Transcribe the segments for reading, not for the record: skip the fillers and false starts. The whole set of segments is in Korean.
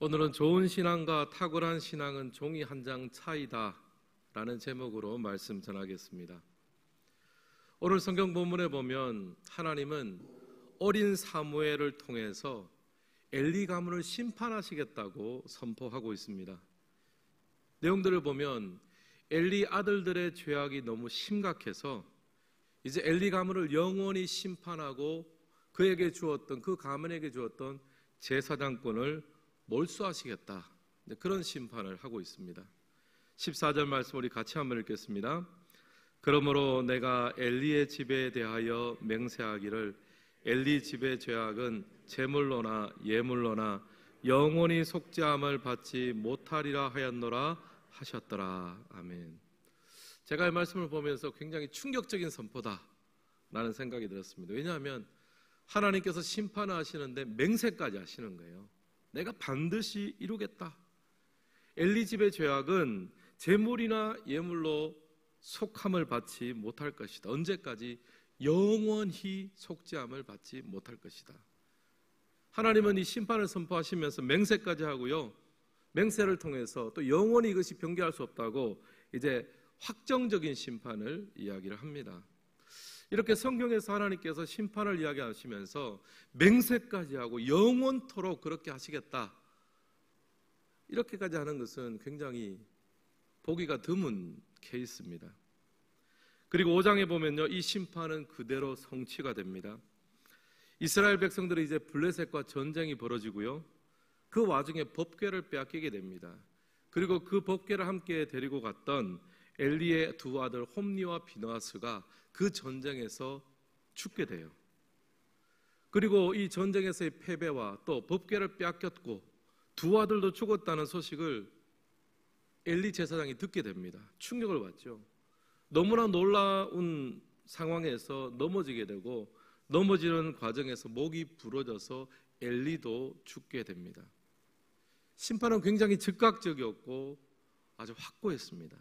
오늘은 좋은 신앙과 탁월한 신앙은 종이 한 장 차이다 라는 제목으로 말씀 전하겠습니다. 오늘 성경 본문에 보면 하나님은 어린 사무엘을 통해서 엘리 가문을 심판하시겠다고 선포하고 있습니다. 내용들을 보면 엘리 아들들의 죄악이 너무 심각해서 이제 엘리 가문을 영원히 심판하고 그에게 주었던, 그 가문에게 주었던 제사장권을 몰수하시겠다, 그런 심판을 하고 있습니다. 14절 말씀 우리 같이 한번 읽겠습니다. 그러므로 내가 엘리의 집에 대하여 맹세하기를 엘리 집의 죄악은 제물로나 예물로나 영원히 속죄함을 받지 못하리라 하였노라 하셨더라. 아멘. 제가 이 말씀을 보면서 굉장히 충격적인 선포다라는 생각이 들었습니다. 왜냐하면 하나님께서 심판을 하시는데 맹세까지 하시는 거예요. 내가 반드시 이루겠다. 엘리 집의 죄악은 제물이나 예물로 속함을 받지 못할 것이다. 언제까지? 영원히 속죄함을 받지 못할 것이다. 하나님은 이 심판을 선포하시면서 맹세까지 하고요, 맹세를 통해서 또 영원히 이것이 변개할 수 없다고 이제 확정적인 심판을 이야기를 합니다. 이렇게 성경에서 하나님께서 심판을 이야기하시면서 맹세까지 하고 영원토록 그렇게 하시겠다, 이렇게까지 하는 것은 굉장히 보기가 드문 케이스입니다. 그리고 5장에 보면요, 이 심판은 그대로 성취가 됩니다. 이스라엘 백성들이 이제 블레셋과 전쟁이 벌어지고요, 그 와중에 법궤를 빼앗기게 됩니다. 그리고 그 법궤를 함께 데리고 갔던 엘리의 두 아들 홈니와 비느하스가 그 전쟁에서 죽게 돼요. 그리고 이 전쟁에서의 패배와 또 법궤를 빼앗겼고 두 아들도 죽었다는 소식을 엘리 제사장이 듣게 됩니다. 충격을 받죠. 너무나 놀라운 상황에서 넘어지게 되고 넘어지는 과정에서 목이 부러져서 엘리도 죽게 됩니다. 심판은 굉장히 즉각적이었고 아주 확고했습니다.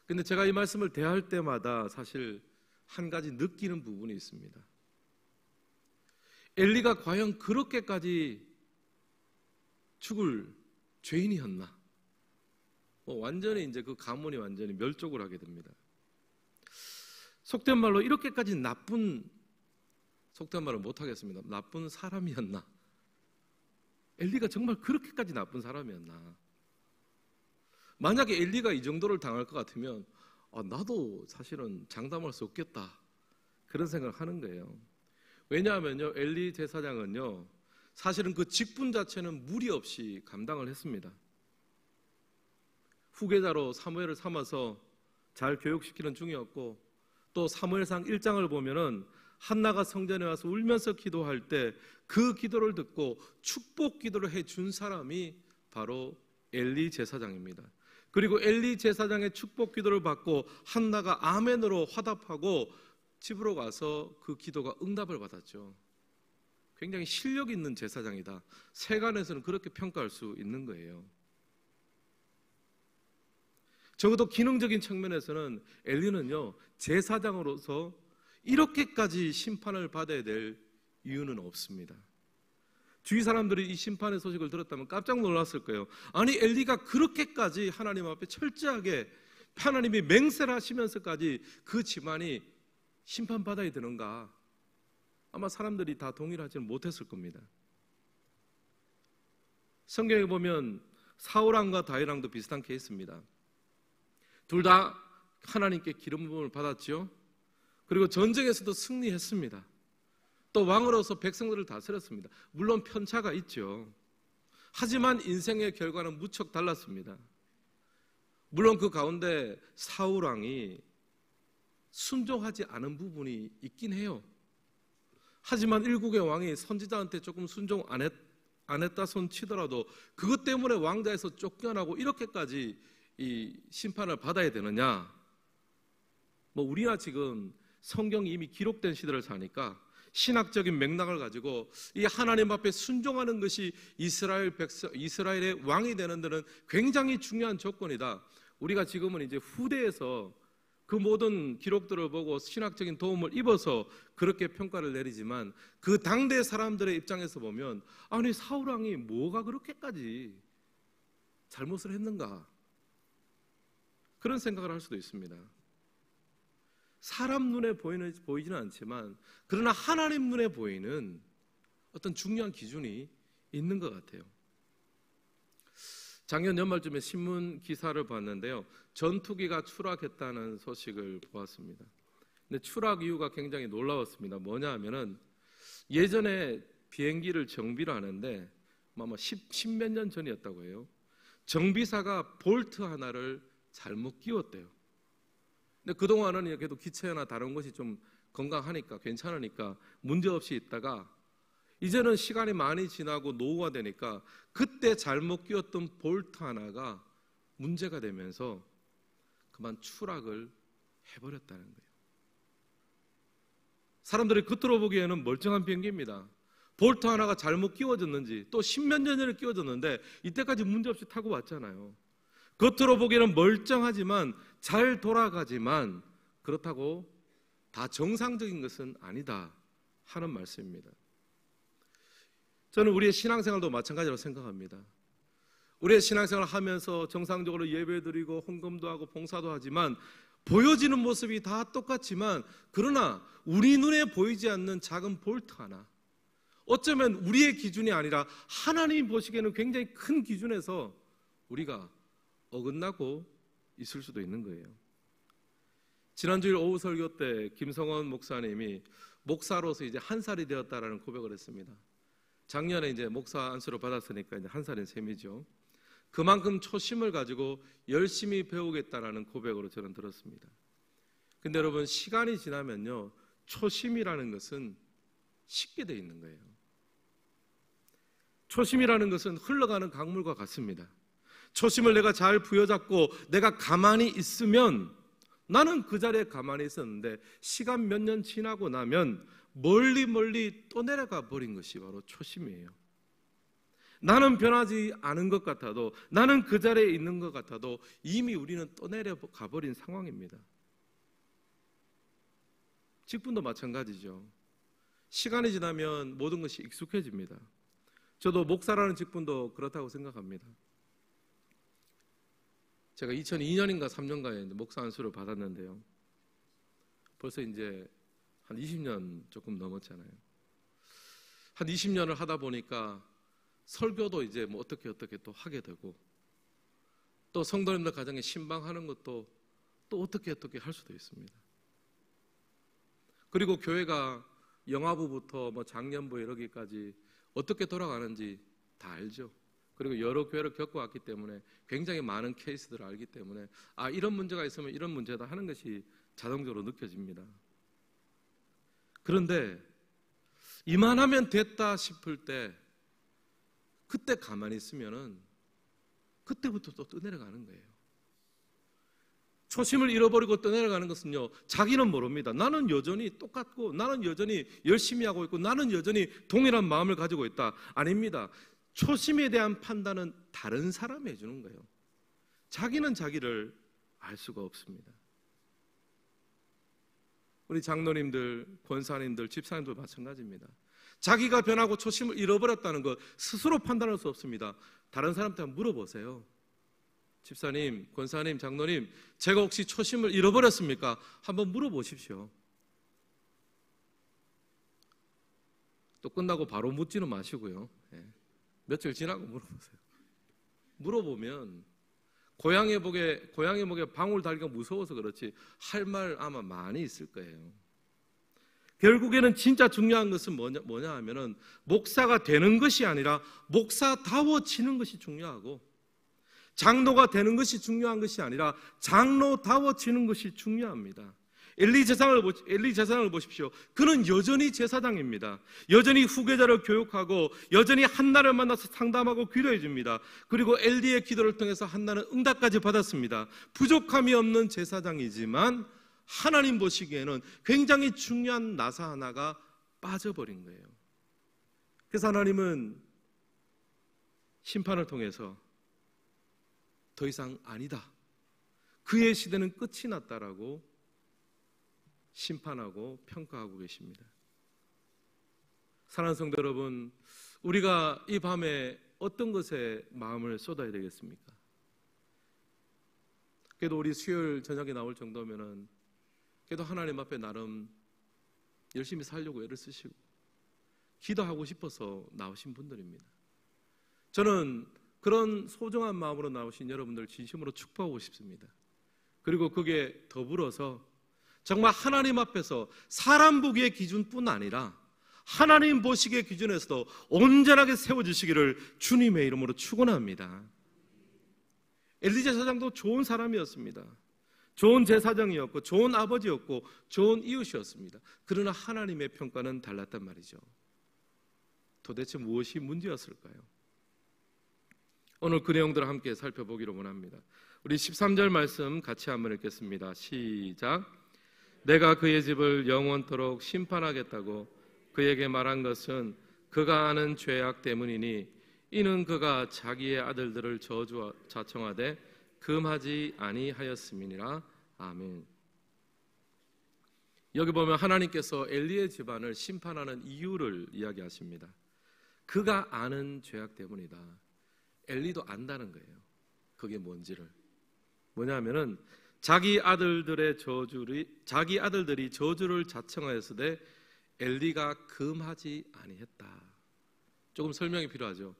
근데 제가 이 말씀을 대할 때마다 사실 한 가지 느끼는 부분이 있습니다. 엘리가 과연 그렇게까지 죽을 죄인이었나? 완전히 이제 그 가문이 완전히 멸족을 하게 됩니다. 속된 말로 이렇게까지 속된 말을 못하겠습니다. 나쁜 사람이었나? 엘리가 정말 그렇게까지 나쁜 사람이었나? 만약에 엘리가 이 정도를 당할 것 같으면 나도 사실은 장담할 수 없겠다, 그런 생각을 하는 거예요. 왜냐하면요, 엘리 제사장은요, 사실은 그 직분 자체는 무리 없이 감당을 했습니다. 후계자로 사무엘을 삼아서 잘 교육시키는 중이었고, 또 사무엘상 1장을 보면은 한나가 성전에 와서 울면서 기도할 때 그 기도를 듣고 축복 기도를 해준 사람이 바로 엘리 제사장입니다. 그리고 엘리 제사장의 축복 기도를 받고 한나가 아멘으로 화답하고 집으로 가서 그 기도가 응답을 받았죠. 굉장히 실력 있는 제사장이다, 세간에서는 그렇게 평가할 수 있는 거예요. 적어도 기능적인 측면에서는 엘리는요, 제사장으로서 이렇게까지 심판을 받아야 될 이유는 없습니다. 주위 사람들이 이 심판의 소식을 들었다면 깜짝 놀랐을 거예요. 아니, 엘리가 그렇게까지 하나님 앞에 철저하게 하나님이 맹세를 하시면서까지 그 집안이 심판받아야 되는가? 아마 사람들이 다 동의를 하지는 못했을 겁니다. 성경에 보면 사울왕과 다윗왕도 비슷한 케이스입니다. 둘 다 하나님께 기름 부음을 받았죠. 그리고 전쟁에서도 승리했습니다. 또 왕으로서 백성들을 다스렸습니다. 물론 편차가 있죠. 하지만 인생의 결과는 무척 달랐습니다. 물론 그 가운데 사울왕이 순종하지 않은 부분이 있긴 해요. 하지만 일국의 왕이 선지자한테 조금 순종 안 했다 손 치더라도 그것 때문에 왕자에서 쫓겨나고 이렇게까지 이 심판을 받아야 되느냐? 우리가 지금 성경이 이미 기록된 시대를 사니까 신학적인 맥락을 가지고 이 하나님 앞에 순종하는 것이 이스라엘의 왕이 되는 데는 굉장히 중요한 조건이다. 우리가 지금은 이제 후대에서 그 모든 기록들을 보고 신학적인 도움을 입어서 그렇게 평가를 내리지만 그 당대 사람들의 입장에서 보면 아니 사울 왕이 뭐가 그렇게까지 잘못을 했는가 그런 생각을 할 수도 있습니다. 사람 눈에 보이지는 않지만 그러나 하나님 눈에 보이는 어떤 중요한 기준이 있는 것 같아요. 작년 연말쯤에 신문 기사를 봤는데요, 전투기가 추락했다는 소식을 보았습니다. 근데 추락 이유가 굉장히 놀라웠습니다. 뭐냐 하면은 예전에 비행기를 정비를 하는데 아마 10몇 년 전이었다고 해요. 정비사가 볼트 하나를 잘못 끼웠대요. 근데 그동안은 그래도 기체나 다른 것이 좀 건강하니까 괜찮으니까 문제없이 있다가 이제는 시간이 많이 지나고 노후가 되니까 그때 잘못 끼웠던 볼트 하나가 문제가 되면서 그만 추락을 해버렸다는 거예요. 사람들이 겉으로 보기에는 멀쩡한 비행기입니다. 볼트 하나가 잘못 끼워졌는지 또 10몇 년 전에 끼워졌는데 이때까지 문제없이 타고 왔잖아요. 겉으로 보기에는 멀쩡하지만 잘 돌아가지만 그렇다고 다 정상적인 것은 아니다 하는 말씀입니다. 저는 우리의 신앙생활도 마찬가지로 생각합니다. 우리의 신앙생활을 하면서 정상적으로 예배드리고 헌금도 하고 봉사도 하지만 보여지는 모습이 다 똑같지만 그러나 우리 눈에 보이지 않는 작은 볼트 하나, 어쩌면 우리의 기준이 아니라 하나님이 보시기에는 굉장히 큰 기준에서 우리가 어긋나고 있을 수도 있는 거예요. 지난주일 오후 설교 때 김성원 목사님이 목사로서 이제 한 살이 되었다라는 고백을 했습니다. 작년에 이제 목사 안수를 받았으니까 이제 한 살인 셈이죠. 그만큼 초심을 가지고 열심히 배우겠다라는 고백으로 저는 들었습니다. 근데 여러분, 시간이 지나면요, 초심이라는 것은 식게 돼 있는 거예요. 초심이라는 것은 흘러가는 강물과 같습니다. 초심을 내가 잘 부여잡고 내가 가만히 있으면, 나는 그 자리에 가만히 있었는데 시간 몇 년 지나고 나면 멀리 또 내려가 버린 것이 바로 초심이에요. 나는 변하지 않은 것 같아도, 나는 그 자리에 있는 것 같아도 이미 우리는 또 내려가 버린 상황입니다. 직분도 마찬가지죠. 시간이 지나면 모든 것이 익숙해집니다. 저도 목사라는 직분도 그렇다고 생각합니다. 제가 2002년인가 3년가에 목사 안수를 받았는데요, 벌써 이제 한 20년 조금 넘었잖아요. 한 20년을 하다 보니까 설교도 이제 뭐 어떻게 또 하게 되고, 또 성도님들 가정에 신방하는 것도 또 어떻게 할 수도 있습니다. 그리고 교회가 영화부부터 뭐 장년부 이러기까지 어떻게 돌아가는지 다 알죠. 그리고 여러 교회를 겪어왔기 때문에 굉장히 많은 케이스들을 알기 때문에 이런 문제가 있으면 이런 문제다 하는 것이 자동적으로 느껴집니다. 그런데 이만하면 됐다 싶을 때, 그때 가만히 있으면은 그때부터 또 떠내려가는 거예요. 초심을 잃어버리고 떠내려가는 것은요, 자기는 모릅니다. 나는 여전히 똑같고, 나는 여전히 열심히 하고 있고, 나는 여전히 동일한 마음을 가지고 있다. 아닙니다. 초심에 대한 판단은 다른 사람이 해주는 거예요. 자기는 자기를 알 수가 없습니다. 우리 장로님들, 권사님들, 집사님들 마찬가지입니다. 자기가 변하고 초심을 잃어버렸다는 것 스스로 판단할 수 없습니다. 다른 사람한테 한번 물어보세요. 집사님, 권사님, 장로님, 제가 혹시 초심을 잃어버렸습니까? 한번 물어보십시오. 또 끝나고 바로 묻지는 마시고요. 며칠 지나고 물어보세요. 물어보면 고양이 목에 방울 달기가 무서워서 그렇지 할 말 아마 많이 있을 거예요. 결국에는 진짜 중요한 것은 뭐냐 하면은 목사가 되는 것이 아니라 목사다워지는 것이 중요하고, 장로가 되는 것이 중요한 것이 아니라 장로다워지는 것이 중요합니다. 엘리 제사장을 보십시오. 그는 여전히 제사장입니다. 여전히 후계자를 교육하고 여전히 한나를 만나서 상담하고 기도해 줍니다. 그리고 엘리의 기도를 통해서 한나는 응답까지 받았습니다. 부족함이 없는 제사장이지만 하나님 보시기에는 굉장히 중요한 나사 하나가 빠져버린 거예요. 그래서 하나님은 심판을 통해서 더 이상 아니다, 그의 시대는 끝이 났다라고 심판하고 평가하고 계십니다. 사랑하는 성도 여러분, 우리가 이 밤에 어떤 것에 마음을 쏟아야 되겠습니까? 그래도 우리 수요일 저녁에 나올 정도면은 그래도 하나님 앞에 나름 열심히 살려고 애를 쓰시고 기도하고 싶어서 나오신 분들입니다. 저는 그런 소중한 마음으로 나오신 여러분들 진심으로 축복하고 싶습니다. 그리고 그게 더불어서 정말 하나님 앞에서 사람 보기의 기준뿐 아니라 하나님 보시기의 기준에서도 온전하게 세워주시기를 주님의 이름으로 축원합니다. 엘리 제사장도 좋은 사람이었습니다. 좋은 제사장이었고 좋은 아버지였고 좋은 이웃이었습니다. 그러나 하나님의 평가는 달랐단 말이죠. 도대체 무엇이 문제였을까요? 오늘 그 내용들을 함께 살펴보기로 원합니다. 우리 13절 말씀 같이 한번 읽겠습니다. 시작. 내가 그의 집을 영원토록 심판하겠다고 그에게 말한 것은 그가 아는 죄악 때문이니 이는 그가 자기의 아들들을 자청하되 금하지 아니하였음이니라. 아멘. 여기 보면 하나님께서 엘리의 집안을 심판하는 이유를 이야기하십니다. 그가 아는 죄악 때문이다. 엘리도 안다는 거예요. 그게 뭔지를. 뭐냐면은 자기 아들들이 저주를 자청하였으되 엘리가 금하지 아니했다. 조금 설명이 필요하죠.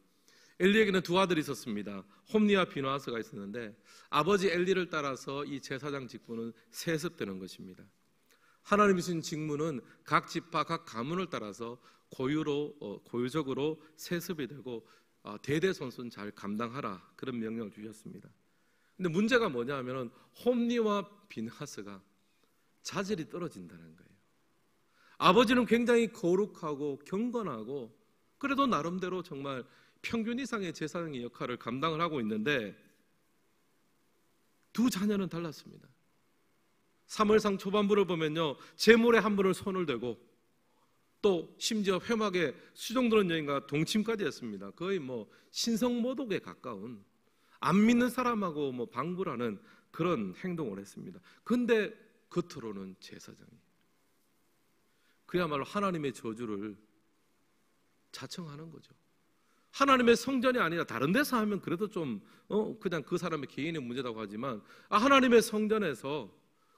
엘리에게는 두 아들이 있었습니다. 홈니와 비누아스가 있었는데 아버지 엘리를 따라서 이 제사장 직분은 세습되는 것입니다. 하나님이 주신 직무는 각 지파 각 가문을 따라서 고유적으로 세습이 되고 대대손손 잘 감당하라 그런 명령을 주셨습니다. 근데 문제가 뭐냐 하면 홈니와 비누아스가 자질이 떨어진다는 거예요. 아버지는 굉장히 거룩하고 경건하고 그래도 나름대로 정말 평균 이상의 제사장의 역할을 감당을 하고 있는데 두 자녀는 달랐습니다. 사무엘상 초반부를 보면요, 제물에 한 분을 손을 대고 또 심지어 회막에 수종드는 여인과 동침까지 했습니다. 거의 신성모독에 가까운 안 믿는 사람하고 방불하는 그런 행동을 했습니다. 그런데 겉으로는 제사장이 그야말로 하나님의 저주를 자청하는 거죠. 하나님의 성전이 아니라 다른 데서 하면 그래도 좀 그냥 그 사람의 개인의 문제라고 하지만 하나님의 성전에서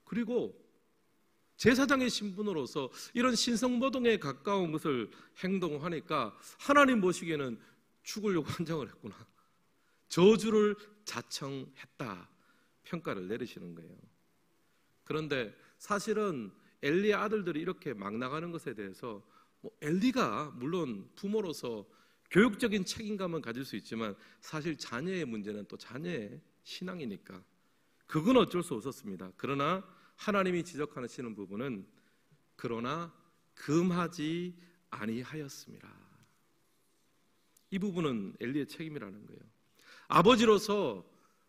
그리고 제사장의 신분으로서 이런 신성모독에 가까운 것을 행동하니까 하나님 보시기에는 죽으려고 환장을 했구나, 저주를 자청했다 평가를 내리시는 거예요. 그런데 사실은 엘리의 아들들이 이렇게 막 나가는 것에 대해서 엘리가 물론 부모로서 교육적인 책임감은 가질 수 있지만 사실 자녀의 문제는 또 자녀의 신앙이니까 그건 어쩔 수 없었습니다. 그러나 하나님이 지적하시는 부분은 그러나 금하지 아니하였습니다. 이 부분은 엘리의 책임이라는 거예요. 아버지로서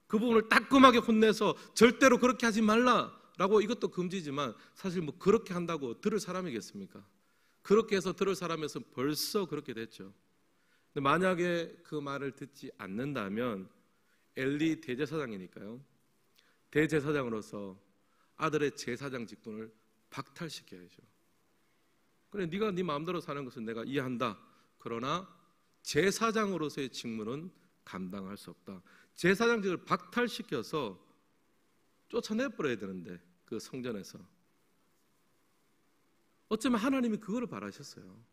그 부분을 따끔하게 혼내서 절대로 그렇게 하지 말라라고, 이것도 금지지만 사실 그렇게 한다고 들을 사람이겠습니까? 그렇게 해서 들을 사람에서 벌써 그렇게 됐죠. 근데 만약에 그 말을 듣지 않는다면 엘리 대제사장이니까요, 대제사장으로서 아들의 제사장 직분을 박탈시켜야죠. 그래, 네가 네 마음대로 사는 것은 내가 이해한다. 그러나 제사장으로서의 직무는 감당할 수 없다. 제사장직을 박탈시켜서 쫓아내버려야 되는데 그 성전에서 어쩌면 하나님이 그거를 바라셨어요.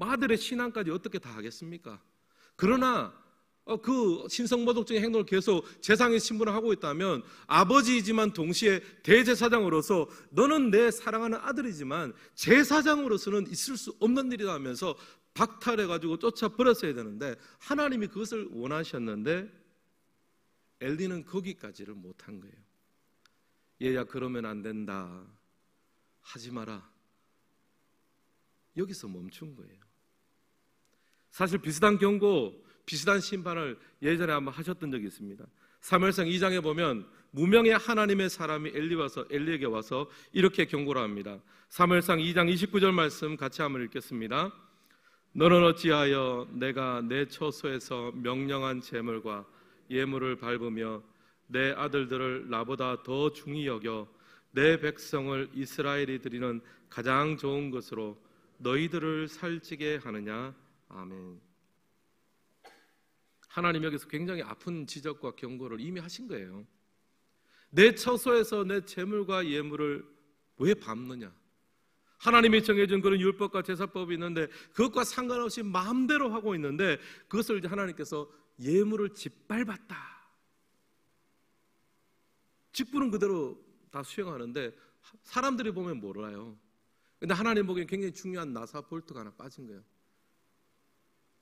아들의 신앙까지 어떻게 다 하겠습니까? 그러나 그 신성모독적인 행동을 계속 제사장의 신분을 하고 있다면 아버지이지만 동시에 대제사장으로서 너는 내 사랑하는 아들이지만 제사장으로서는 있을 수 없는 일이다 하면서 박탈해가지고 쫓아버렸어야 되는데 하나님이 그것을 원하셨는데 엘리는 거기까지를 못한 거예요. 얘야 그러면 안 된다, 하지 마라, 여기서 멈춘 거예요. 사실 비슷한 경고, 비슷한 심판을 예전에 한번 하셨던 적이 있습니다. 사무엘상 2장에 보면 무명의 하나님의 사람이 엘리에게 와서 이렇게 경고를 합니다. 사무엘상 2장 29절 말씀 같이 한번 읽겠습니다. 너는 어찌하여 내가 내 처소에서 명령한 제물과 예물을 밟으며 내 아들들을 나보다 더 중히 여겨 내 백성을 이스라엘이 드리는 가장 좋은 것으로 너희들을 살찌게 하느냐. 아멘. 하나님 여기서 굉장히 아픈 지적과 경고를 이미 하신 거예요. 내 처소에서 내 재물과 예물을 왜 밟느냐. 하나님이 정해준 그런 율법과 제사법이 있는데 그것과 상관없이 마음대로 하고 있는데 그것을 이제 하나님께서 예물을 짓밟았다. 직분은 그대로 다 수행하는데 사람들이 보면 몰라요. 근데 하나님 보기엔 굉장히 중요한 나사 볼트가 하나 빠진 거예요.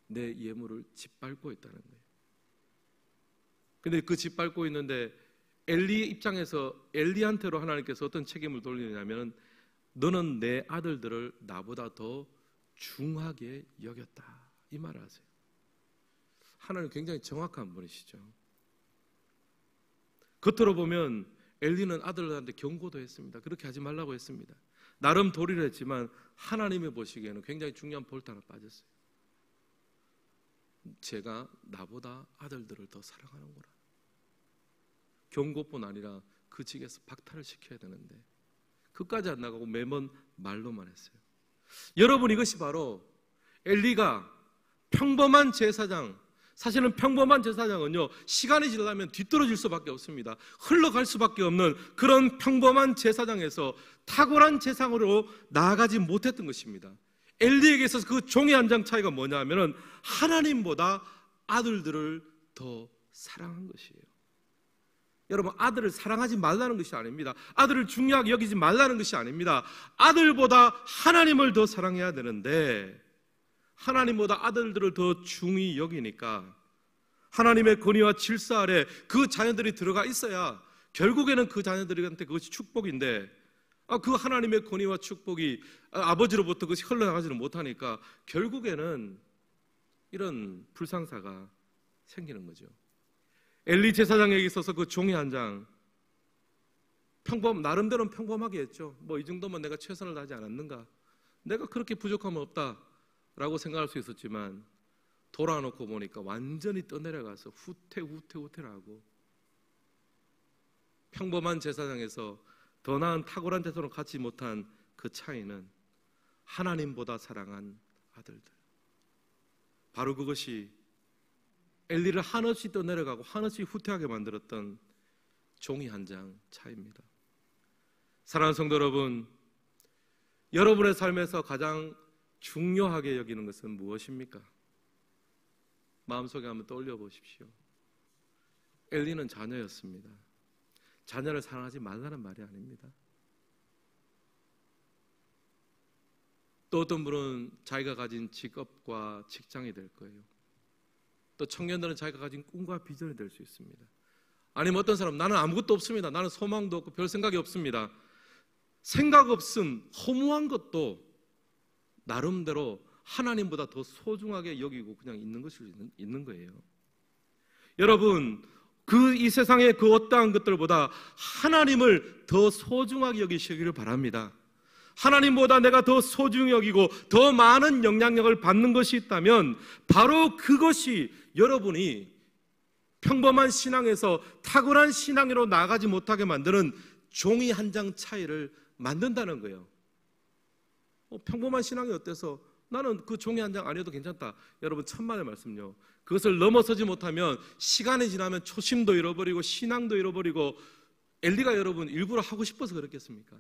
내 예물을 짓밟고 있다는 거예요. 근데 그 짓밟고 있는데 엘리 입장에서 엘리한테로 하나님께서 어떤 책임을 돌리냐면 너는 내 아들들을 나보다 더 중하게 여겼다, 이 말을 하세요. 하나님 굉장히 정확한 분이시죠. 겉으로 보면 엘리는 아들들한테 경고도 했습니다. 그렇게 하지 말라고 했습니다. 나름 도리를 했지만 하나님이 보시기에는 굉장히 중요한 볼트 하나 빠졌어요. 제가 나보다 아들들을 더 사랑하는구나. 경고뿐 아니라 그 직에서 박탈을 시켜야 되는데 그까지 안 나가고 매번 말로만 했어요. 여러분, 이것이 바로 엘리가 평범한 제사장, 사실은 평범한 제사장은요 시간이 지나면 뒤떨어질 수밖에 없습니다. 흘러갈 수밖에 없는 그런 평범한 제사장에서 탁월한 제사장으로 나아가지 못했던 것입니다. 엘리에게 있어서 그 종이 한 장 차이가 뭐냐 하면은 하나님보다 아들들을 더 사랑한 것이에요. 여러분, 아들을 사랑하지 말라는 것이 아닙니다. 아들을 중요하게 여기지 말라는 것이 아닙니다. 아들보다 하나님을 더 사랑해야 되는데 하나님보다 아들들을 더 중히 여기니까 하나님의 권위와 질서 아래 그 자녀들이 들어가 있어야 결국에는 그 자녀들한테 그것이 축복인데 그 하나님의 권위와 축복이 아버지로부터 그것이 흘러나가지는 못하니까 결국에는 이런 불상사가 생기는 거죠. 엘리 제사장에게 있어서 그 종이 한 장 나름대로는 평범하게 했죠. 뭐 이 정도면 내가 최선을 다하지 않았는가, 내가 그렇게 부족함은 없다라고 생각할 수 있었지만 돌아놓고 보니까 완전히 떠내려가서 후퇴하고 평범한 제사장에서 더 나은 탁월한 제사로 갖지 못한 그 차이는 하나님보다 사랑한 아들들. 바로 그것이 엘리를 한없이 떠내려가고 한없이 후퇴하게 만들었던 종이 한 장 차이입니다. 사랑하는 성도 여러분, 여러분의 삶에서 가장 중요하게 여기는 것은 무엇입니까? 마음속에 한번 떠올려 보십시오. 엘리는 자녀였습니다. 자녀를 사랑하지 말라는 말이 아닙니다. 또 어떤 분은 자기가 가진 직업과 직장이 될 거예요. 또 청년들은 자기가 가진 꿈과 비전이 될 수 있습니다. 아니면 어떤 사람, 나는 아무것도 없습니다. 나는 소망도 없고 별 생각이 없습니다. 생각 없음, 허무한 것도 나름대로 하나님보다 더 소중하게 여기고 그냥 있는 것이 있는 거예요. 여러분, 이 세상의 그 어떠한 것들보다 하나님을 더 소중하게 여기시기를 바랍니다. 하나님보다 내가 더 소중히 여기고 더 많은 영향력을 받는 것이 있다면 바로 그것이 여러분이 평범한 신앙에서 탁월한 신앙으로 나아가지 못하게 만드는 종이 한 장 차이를 만든다는 거예요. 평범한 신앙이 어때서 나는 그 종이 한 장 아니어도 괜찮다. 여러분, 천만의 말씀요, 그것을 넘어서지 못하면 시간이 지나면 초심도 잃어버리고 신앙도 잃어버리고, 엘리가 여러분 일부러 하고 싶어서 그랬겠습니까?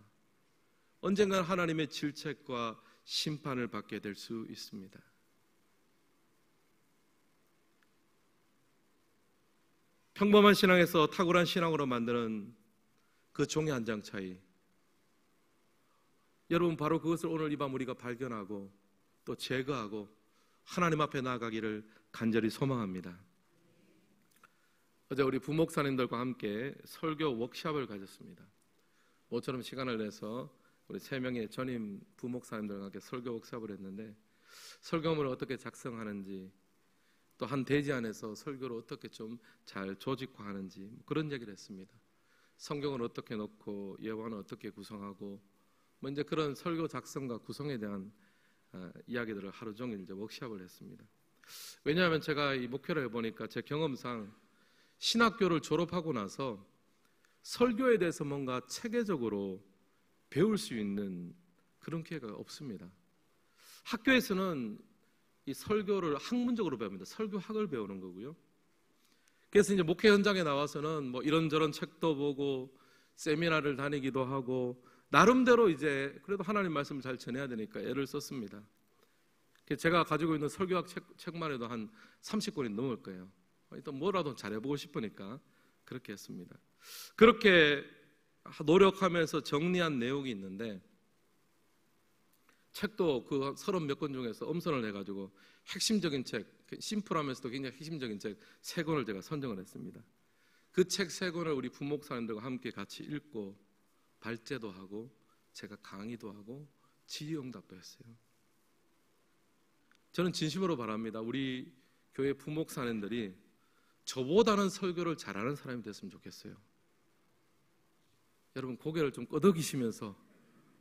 언젠가 하나님의 질책과 심판을 받게 될 수 있습니다. 평범한 신앙에서 탁월한 신앙으로 만드는 그 종이 한 장 차이, 여러분, 바로 그것을 오늘 이 밤 우리가 발견하고 또 제거하고 하나님 앞에 나아가기를 간절히 소망합니다. 어제 우리 부목사님들과 함께 설교 워크숍을 가졌습니다. 모처럼 시간을 내서 우리 3명의 전임 부목사님들과 함께 설교 워크숍을 했는데, 설교문을 어떻게 작성하는지, 또 한 대지 안에서 설교를 어떻게 좀 잘 조직화하는지 그런 얘기를 했습니다. 성경을 어떻게 넣고 예화는 어떻게 구성하고 이제 그런 설교 작성과 구성에 대한 이야기들을 하루 종일 이제 워크숍을 했습니다. 왜냐하면 제가 이 목회를 해보니까 제 경험상 신학교를 졸업하고 나서 설교에 대해서 뭔가 체계적으로 배울 수 있는 그런 기회가 없습니다. 학교에서는 이 설교를 학문적으로 배웁니다. 설교학을 배우는 거고요. 그래서 이제 목회 현장에 나와서는 뭐 이런저런 책도 보고 세미나를 다니기도 하고 나름대로 이제 그래도 하나님 말씀을 잘 전해야 되니까 애를 썼습니다. 제가 가지고 있는 설교학 책만 해도 한 30권이 넘을 거예요. 일단 뭐라도 잘해보고 싶으니까 그렇게 했습니다. 그렇게 노력하면서 정리한 내용이 있는데 책도 그 30몇 권 중에서 엄선을 해가지고 핵심적인 책, 심플하면서도 굉장히 핵심적인 책 3권을 제가 선정을 했습니다. 그 책 3권을 우리 부목사님들과 함께 같이 읽고 발제도 하고 제가 강의도 하고 질의응답도 했어요. 저는 진심으로 바랍니다. 우리 교회 부목사님들이 저보다는 설교를 잘하는 사람이 됐으면 좋겠어요. 여러분 고개를 좀 끄덕이시면서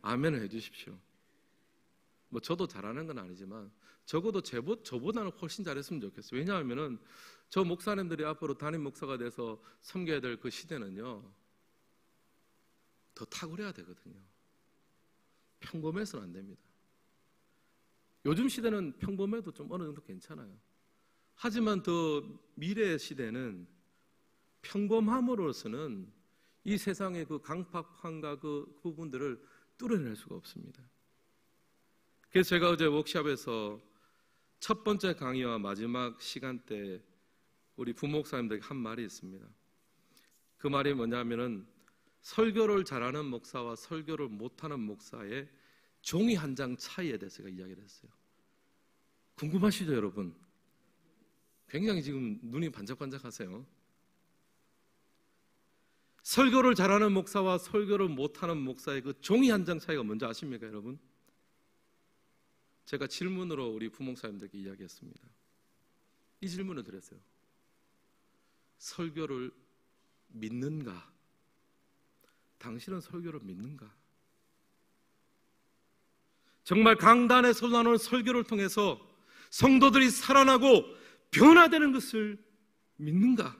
아멘을 해주십시오. 뭐 저도 잘하는 건 아니지만 적어도 저보다는 훨씬 잘했으면 좋겠어요. 왜냐하면은 저 목사님들이 앞으로 담임 목사가 돼서 섬겨야 될 그 시대는요 더 탁월해야 되거든요. 평범해서는 안 됩니다. 요즘 시대는 평범해도 좀 어느 정도 괜찮아요. 하지만 더 미래의 시대는 평범함으로서는 이 세상의 그 강팍함과 그 부분들을 뚫어낼 수가 없습니다. 그래서 제가 어제 워크숍에서 첫 번째 강의와 마지막 시간대 우리 부목사님들에게 한 말이 있습니다. 그 말이 뭐냐면은 설교를 잘하는 목사와 설교를 못하는 목사의 종이 한 장 차이에 대해서 제가 이야기를 했어요. 궁금하시죠, 여러분? 굉장히 지금 눈이 반짝반짝하세요. 설교를 잘하는 목사와 설교를 못하는 목사의 그 종이 한 장 차이가 뭔지 아십니까, 여러분? 제가 질문으로 우리 부목사님들에게 이야기했습니다. 이 질문을 드렸어요. 설교를 믿는가? 당신은 설교를 믿는가? 정말 강단에서 나오는 설교를 통해서 성도들이 살아나고 변화되는 것을 믿는가?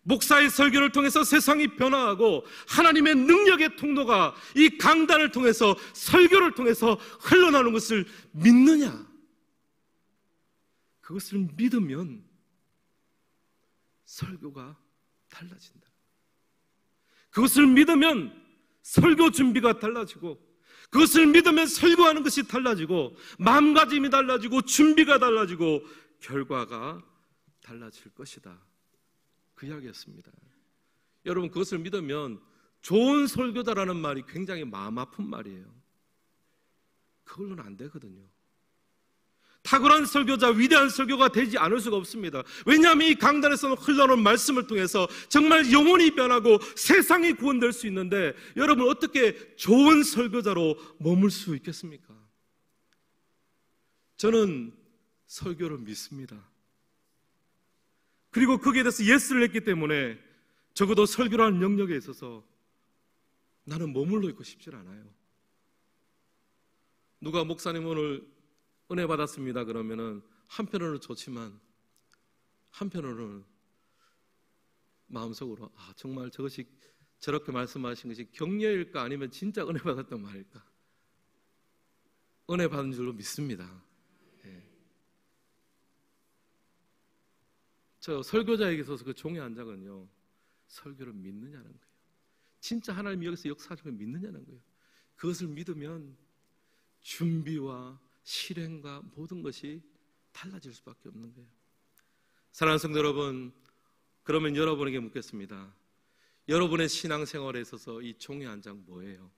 목사의 설교를 통해서 세상이 변화하고 하나님의 능력의 통로가 이 강단을 통해서 설교를 통해서 흘러나오는 것을 믿느냐? 그것을 믿으면 설교가 달라진다. 그것을 믿으면 설교 준비가 달라지고, 그것을 믿으면 설교하는 것이 달라지고, 마음가짐이 달라지고, 준비가 달라지고, 결과가 달라질 것이다. 그 이야기였습니다. 여러분, 그것을 믿으면 좋은 설교자라는 말이 굉장히 마음 아픈 말이에요. 그걸로는 안 되거든요. 탁월한 설교자, 위대한 설교가 되지 않을 수가 없습니다. 왜냐하면 이 강단에서 흘러오는 말씀을 통해서 정말 영혼이 변하고 세상이 구원될 수 있는데, 여러분 어떻게 좋은 설교자로 머물 수 있겠습니까? 저는 설교를 믿습니다. 그리고 거기에 대해서 예스를 했기 때문에 적어도 설교라는 영역에 있어서 나는 머물러 있고 싶지 않아요. 누가 목사님 오늘 은혜 받았습니다 그러면은 한편으로는 좋지만 한편으로는 마음속으로 정말 저것이 저렇게 말씀하신 것이 격려일까 아니면 진짜 은혜 받았던 말일까? 은혜 받은 줄로 믿습니다. 저 설교자에게 있어서 그 종의 한 장은요, 설교를 믿느냐는 거예요. 진짜 하나님이 여기서 역사하시면 믿느냐는 거예요. 그것을 믿으면 준비와 실행과 모든 것이 달라질 수밖에 없는 거예요. 사랑하는 성도 여러분, 그러면 여러분에게 묻겠습니다. 여러분의 신앙생활에 있어서 이 종의 한 장 뭐예요?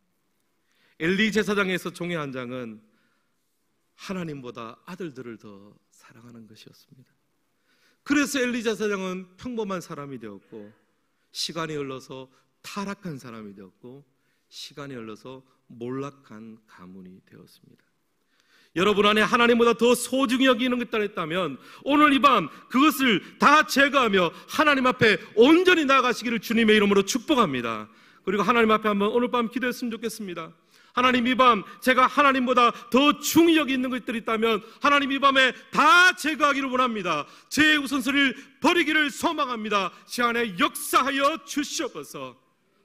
엘리 제사장에서 종의 한 장은 하나님보다 아들들을 더 사랑하는 것이었습니다. 그래서 엘리 제사장은 평범한 사람이 되었고, 시간이 흘러서 타락한 사람이 되었고, 시간이 흘러서 몰락한 가문이 되었습니다. 여러분 안에 하나님보다 더 소중히 여기는 것들이 있다면 오늘 이 밤 그것을 다 제거하며 하나님 앞에 온전히 나아가시기를 주님의 이름으로 축복합니다. 그리고 하나님 앞에 한번 오늘 밤 기도했으면 좋겠습니다. 하나님, 이 밤 제가 하나님보다 더 중히 여기 있는 것들이 있다면 하나님, 이 밤에 다 제거하기를 원합니다. 제 우선순위를 버리기를 소망합니다. 시간에 역사하여 주시옵소서.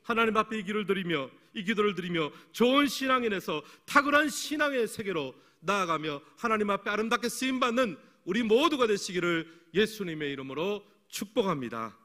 하나님 앞에 이 기도를 드리며 좋은 신앙인에서 탁월한 신앙의 세계로 나아가며 하나님 앞에 아름답게 쓰임받는 우리 모두가 되시기를 예수님의 이름으로 축복합니다.